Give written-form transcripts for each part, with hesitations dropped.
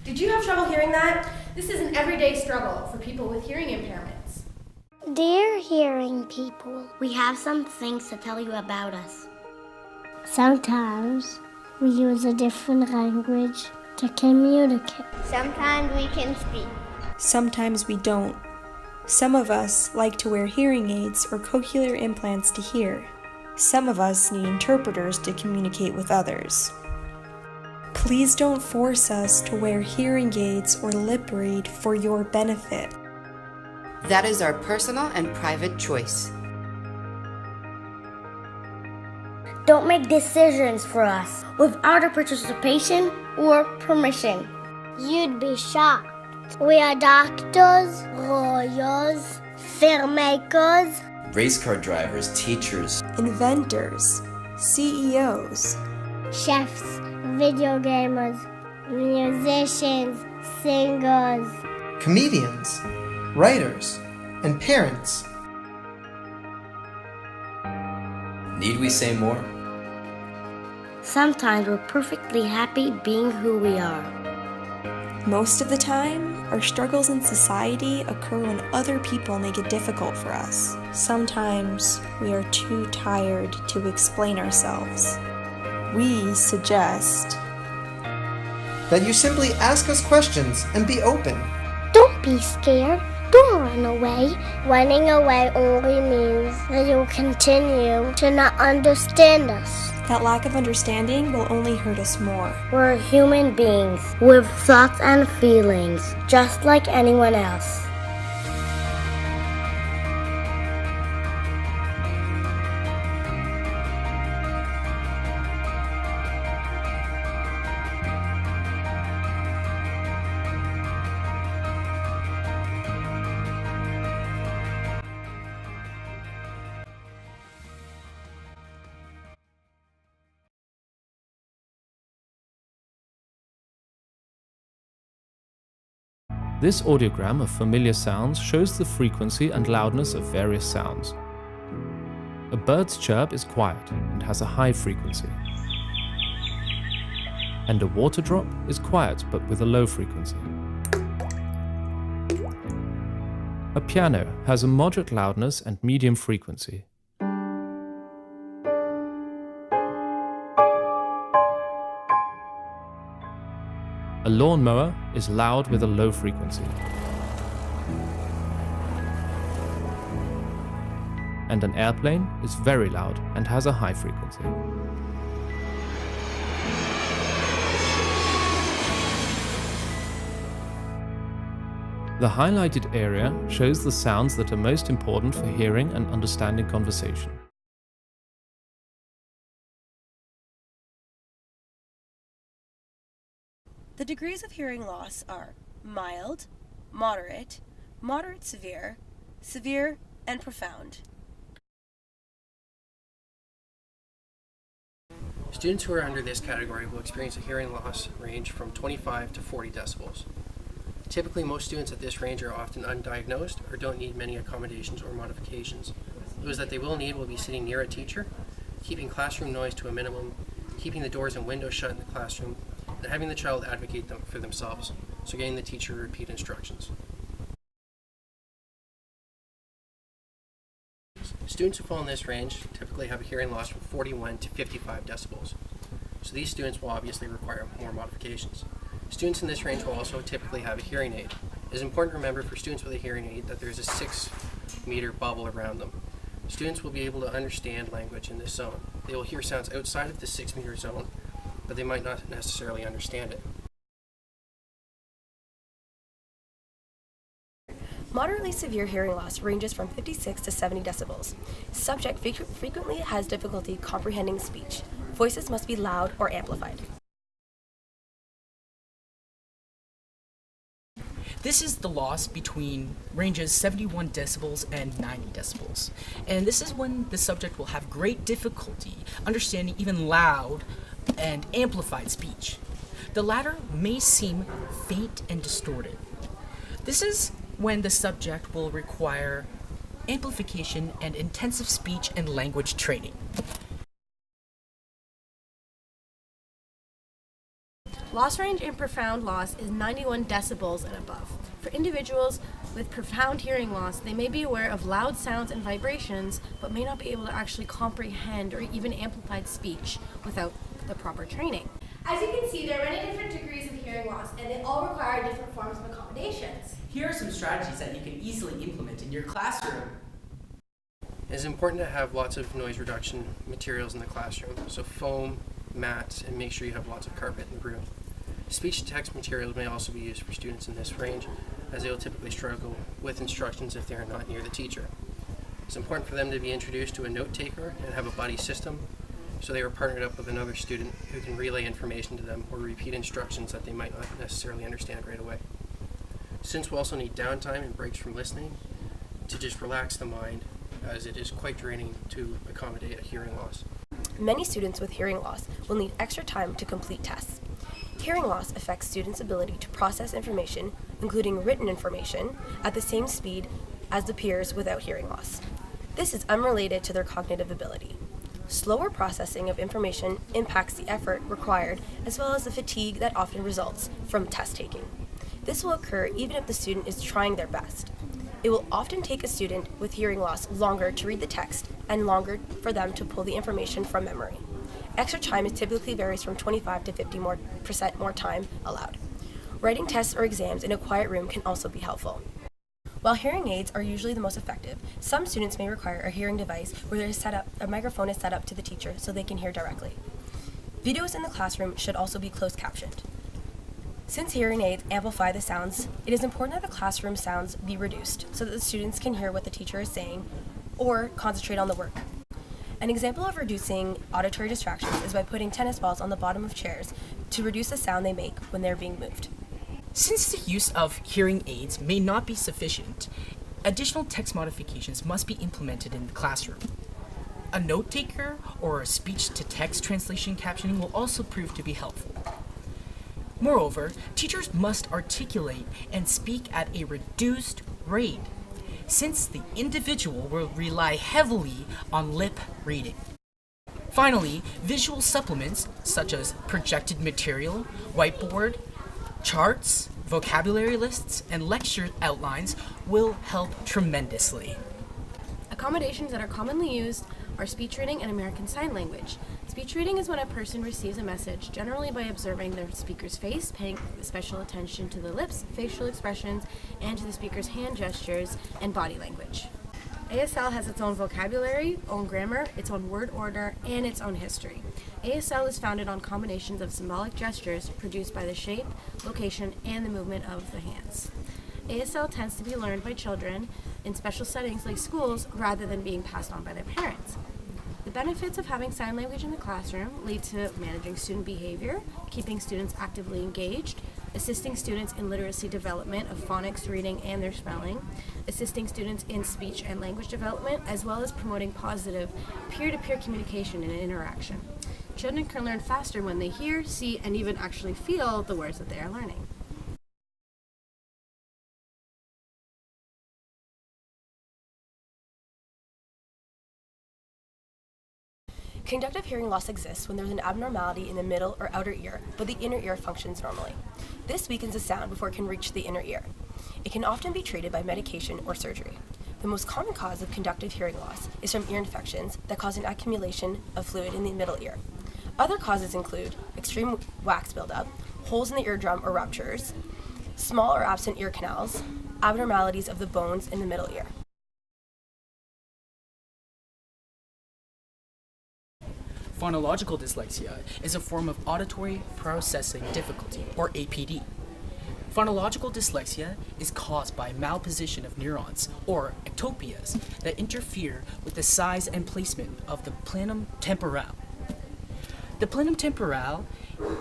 Did you have trouble hearing that? This is an everyday struggle for people with hearing impairments. Dear hearing people, we have some things to tell you about us. Sometimes we use a different language to communicate. Sometimes we can speak. Sometimes we don't. Some of us like to wear hearing aids or cochlear implants to hear. Some of us need interpreters to communicate with others. Please don't force us to wear hearing aids or lip read for your benefit. That is our personal and private choice. Don't make decisions for us without our participation or permission. You'd be shocked. We are doctors, lawyers, filmmakers, race car drivers, teachers, inventors, CEOs, chefs, video gamers, musicians, singers, comedians, writers, and parents. Need we say more? Sometimes we're perfectly happy being who we are. Most of the time, our struggles in society occur when other people make it difficult for us. Sometimes we are too tired to explain ourselves. We suggest that you simply ask us questions and be open. Don't be scared. Don't run away. Running away only means that you'll continue to not understand us. That lack of understanding will only hurt us more. We're human beings with thoughts and feelings, just like anyone else. This audiogram of familiar sounds shows the frequency and loudness of various sounds. A bird's chirp is quiet and has a high frequency. And a water drop is quiet but with a low frequency. A piano has a moderate loudness and medium frequency. A lawnmower is loud with a low frequency. And an airplane is very loud and has a high frequency. The highlighted area shows the sounds that are most important for hearing and understanding conversation. The degrees of hearing loss are mild, moderate, moderate severe, severe, and profound. Students who are under this category will experience a hearing loss range from 25 to 40 decibels. Typically, most students at this range are often undiagnosed or don't need many accommodations or modifications. Those that they will need will be sitting near a teacher, keeping classroom noise to a minimum, keeping the doors and windows shut in the classroom, and having the child advocate for themselves, so getting the teacher to repeat instructions. Students who fall in this range typically have a hearing loss from 41 to 55 decibels, so these students will obviously require more modifications. Students in this range will also typically have a hearing aid. It is important to remember for students with a hearing aid that there is a 6-meter bubble around them. Students will be able to understand language in this zone. They will hear sounds outside of the 6-meter zone, but they might not necessarily understand it. Moderately severe hearing loss ranges from 56 to 70 decibels. Subject frequently has difficulty comprehending speech. Voices must be loud or amplified. This is the loss between ranges 71 decibels and 90 decibels. And this is when the subject will have great difficulty understanding even loud and amplified speech. The latter may seem faint and distorted. This is when the subject will require amplification and intensive speech and language training. Loss range in profound loss is 91 decibels and above. For individuals with profound hearing loss, they may be aware of loud sounds and vibrations, but may not be able to actually comprehend or even amplified speech without the proper training. As you can see, there are many different degrees of hearing loss, and they all require different forms of accommodations. Here are some strategies that you can easily implement in your classroom. It is important to have lots of noise reduction materials in the classroom, so foam, mats, and make sure you have lots of carpet in the room. Speech-to-text materials may also be used for students in this range, as they will typically struggle with instructions if they are not near the teacher. It's important for them to be introduced to a note taker and have a buddy system, so they are partnered up with another student who can relay information to them or repeat instructions that they might not necessarily understand right away. Students will also need downtime and breaks from listening to just relax the mind, as it is quite draining to accommodate a hearing loss. Many students with hearing loss will need extra time to complete tests. Hearing loss affects students' ability to process information, including written information, at the same speed as the peers without hearing loss. This is unrelated to their cognitive ability. Slower processing of information impacts the effort required as well as the fatigue that often results from test taking. This will occur even if the student is trying their best. It will often take a student with hearing loss longer to read the text and longer for them to pull the information from memory. Extra time typically varies from 25 to 50% more time allowed. Writing tests or exams in a quiet room can also be helpful. While hearing aids are usually the most effective, some students may require a hearing device where a microphone is set up to the teacher so they can hear directly. Videos in the classroom should also be closed captioned. Since hearing aids amplify the sounds, it is important that the classroom sounds be reduced so that the students can hear what the teacher is saying or concentrate on the work. An example of reducing auditory distractions is by putting tennis balls on the bottom of chairs to reduce the sound they make when they're being moved. Since the use of hearing aids may not be sufficient, additional text modifications must be implemented in the classroom. A note taker or a speech-to-text translation captioning will also prove to be helpful. Moreover, teachers must articulate and speak at a reduced rate, since the individual will rely heavily on lip reading. Finally, visual supplements such as projected material, whiteboard, charts, vocabulary lists, and lecture outlines will help tremendously. Accommodations that are commonly used are speech reading and American Sign Language. Speech reading is when a person receives a message, generally by observing the speaker's face, paying special attention to the lips, facial expressions, and to the speaker's hand gestures and body language. ASL has its own vocabulary, own grammar, its own word order, and its own history. ASL is founded on combinations of symbolic gestures produced by the shape, location, and the movement of the hands. ASL tends to be learned by children in special settings like schools rather than being passed on by their parents. The benefits of having sign language in the classroom lead to managing student behavior, keeping students actively engaged, assisting students in literacy development of phonics, reading, and their spelling, assisting students in speech and language development, as well as promoting positive peer-to-peer communication and interaction. Children can learn faster when they hear, see, and even actually feel the words that they are learning. Conductive hearing loss exists when there's an abnormality in the middle or outer ear, but the inner ear functions normally. This weakens the sound before it can reach the inner ear. It can often be treated by medication or surgery. The most common cause of conductive hearing loss is from ear infections that cause an accumulation of fluid in the middle ear. Other causes include extreme wax buildup, holes in the eardrum or ruptures, small or absent ear canals, abnormalities of the bones in the middle ear. Phonological dyslexia is a form of auditory processing difficulty, or APD. Phonological dyslexia is caused by malposition of neurons, or ectopias, that interfere with the size and placement of the planum temporale. The planum temporale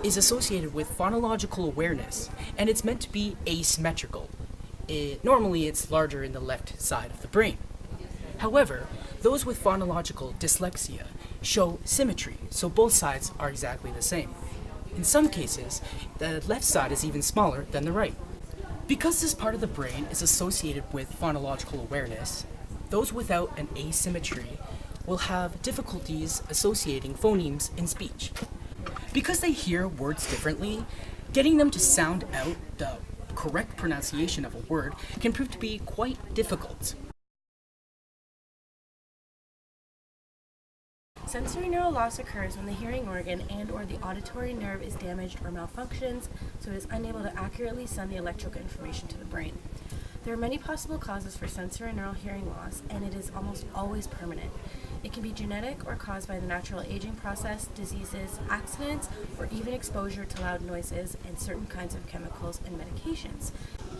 is associated with phonological awareness, and it's meant to be asymmetrical. Normally, it's larger in the left side of the brain. However, those with phonological dyslexia show symmetry, so both sides are exactly the same. In some cases, the left side is even smaller than the right. Because this part of the brain is associated with phonological awareness, those without an asymmetry will have difficulties associating phonemes in speech. Because they hear words differently, Getting them to sound out the correct pronunciation of a word can prove to be quite difficult. Sensory neural loss occurs when the hearing organ and/or the auditory nerve is damaged or malfunctions, so it is unable to accurately send the electrical information to the brain. There are many possible causes for sensory neural hearing loss, and it is almost always permanent. It can be genetic or caused by the natural aging process, diseases, accidents, or even exposure to loud noises and certain kinds of chemicals and medications.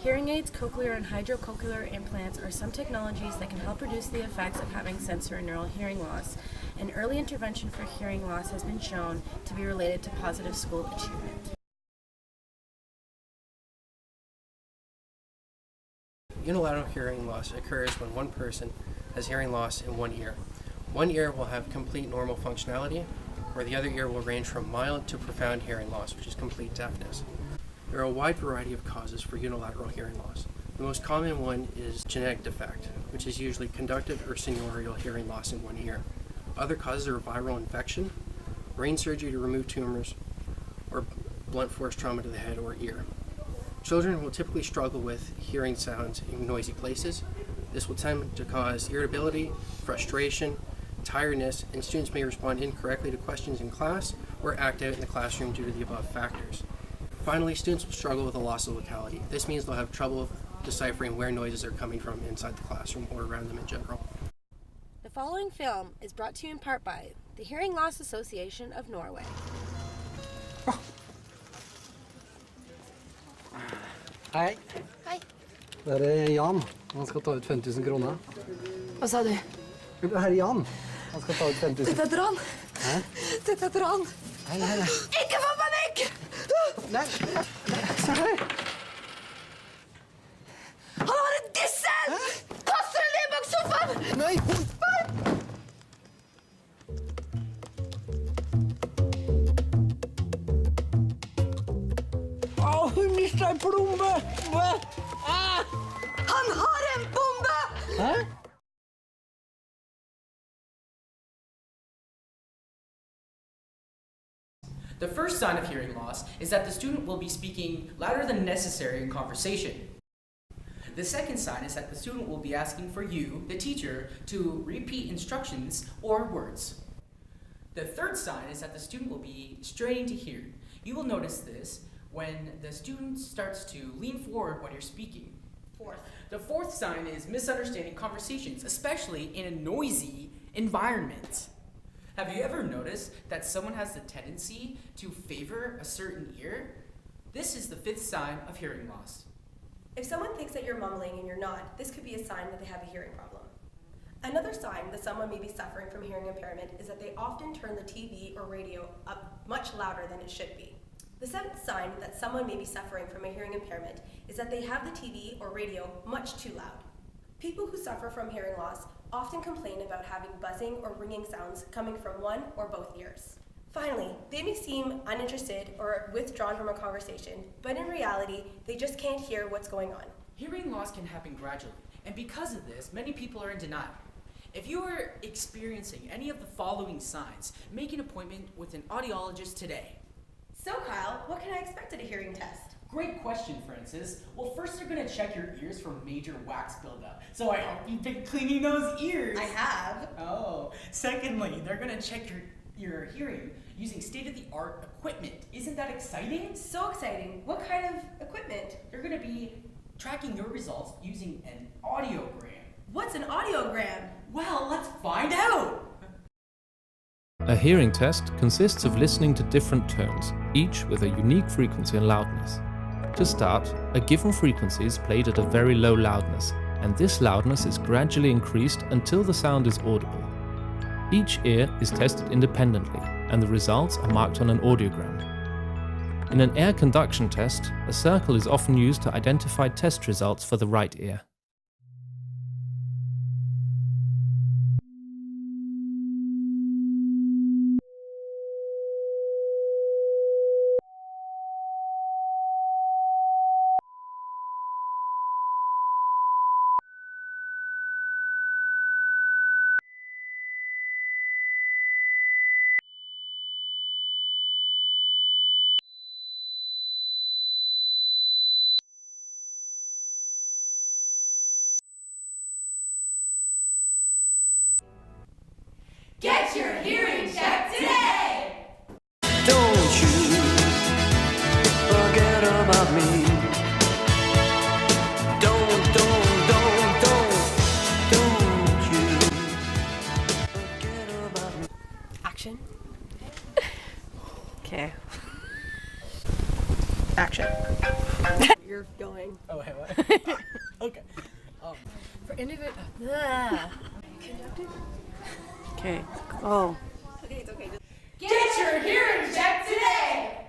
Hearing aids, cochlear and hydrocochlear implants are some technologies that can help reduce the effects of having sensory neural hearing loss, and early intervention for hearing loss has been shown to be related to positive school achievement. Unilateral hearing loss occurs when one person has hearing loss in one ear. One ear will have complete normal functionality, where the other ear will range from mild to profound hearing loss, which is complete deafness. There are a wide variety of causes for unilateral hearing loss. The most common one is genetic defect, which is usually conductive or seniorial hearing loss in one ear. Other causes are viral infection, brain surgery to remove tumors, or blunt force trauma to the head or ear. Children will typically struggle with hearing sounds in noisy places. This will tend to cause irritability, frustration, tiredness, and students may respond incorrectly to questions in class or act out in the classroom due to the above factors. Finally, students will struggle with a loss of locality. This means they'll have trouble deciphering where noises are coming from inside the classroom or around them in general. The following film is brought to you in part by the Hearing Loss Association of Norway. Hei. Hei. Det er Jan. Han skal ta ut 5000 kroner. Hva sa du? Det her er Jan. Han skal ta ut 5000. Dette er et ran. Hæ? Dette er et ran. Nei. Ikke få panikk! Nei, se her. Han har en dissel! Kaster den ned bak sofaen! Nei, hun mistet en plombe! Han har en bombe! Hæ? The first sign of hearing loss is that the student will be speaking louder than necessary in conversation. The second sign is that the student will be asking for you, the teacher, to repeat instructions or words. The third sign is that the student will be straining to hear. You will notice this when the student starts to lean forward when you're speaking. The fourth sign is misunderstanding conversations, especially in a noisy environment. Have you ever noticed that someone has the tendency to favor a certain ear? This is the fifth sign of hearing loss. If someone thinks that you're mumbling and you're not, this could be a sign that they have a hearing problem. Another sign that someone may be suffering from hearing impairment is that they often turn the TV or radio up much louder than it should be. The seventh sign that someone may be suffering from a hearing impairment is that they have the TV or radio much too loud. People who suffer from hearing loss often complain about having buzzing or ringing sounds coming from one or both ears. Finally, they may seem uninterested or withdrawn from a conversation, but in reality, they just can't hear what's going on. Hearing loss can happen gradually, and because of this, many people are in denial. If you are experiencing any of the following signs, make an appointment with an audiologist today. So Kyle, what can I expect at a hearing test? Great question, Francis. Well, first they're going to check your ears for major wax buildup. So I hope you've been cleaning those ears. I have. Oh. Secondly, they're going to check your hearing using state-of-the-art equipment. Isn't that exciting? So exciting. What kind of equipment? They're going to be tracking your results using an audiogram. What's an audiogram? Well, let's find out. A hearing test consists of listening to different tones, each with a unique frequency and loudness. To start, a given frequency is played at a very low loudness, and this loudness is gradually increased until the sound is audible. Each ear is tested independently, and the results are marked on an audiogram. In an air conduction test, a circle is often used to identify test results for the right ear. Okay. Action. You're going. Oh, wait, what? Okay. For individual. Okay. Oh. Okay, it's okay. Get your hearing checked today!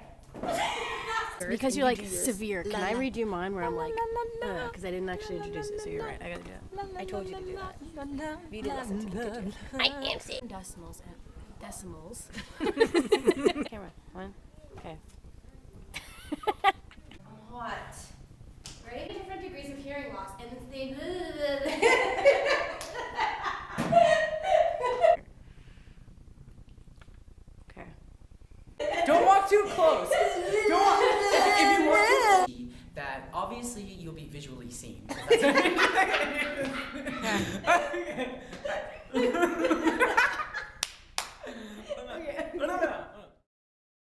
Because you're like severe. Can I read you mine where I'm like, because I didn't actually introduce it, so you're right. I gotta do that. I told you to do that. You didn't listen to me, did you? I am sick. Decimals and decimals. Camera. 1. Okay. What? Ready? Different degrees of hearing loss, and they. Okay. Don't walk too close. Don't walk. If you walk too close, that obviously you'll be visually seen.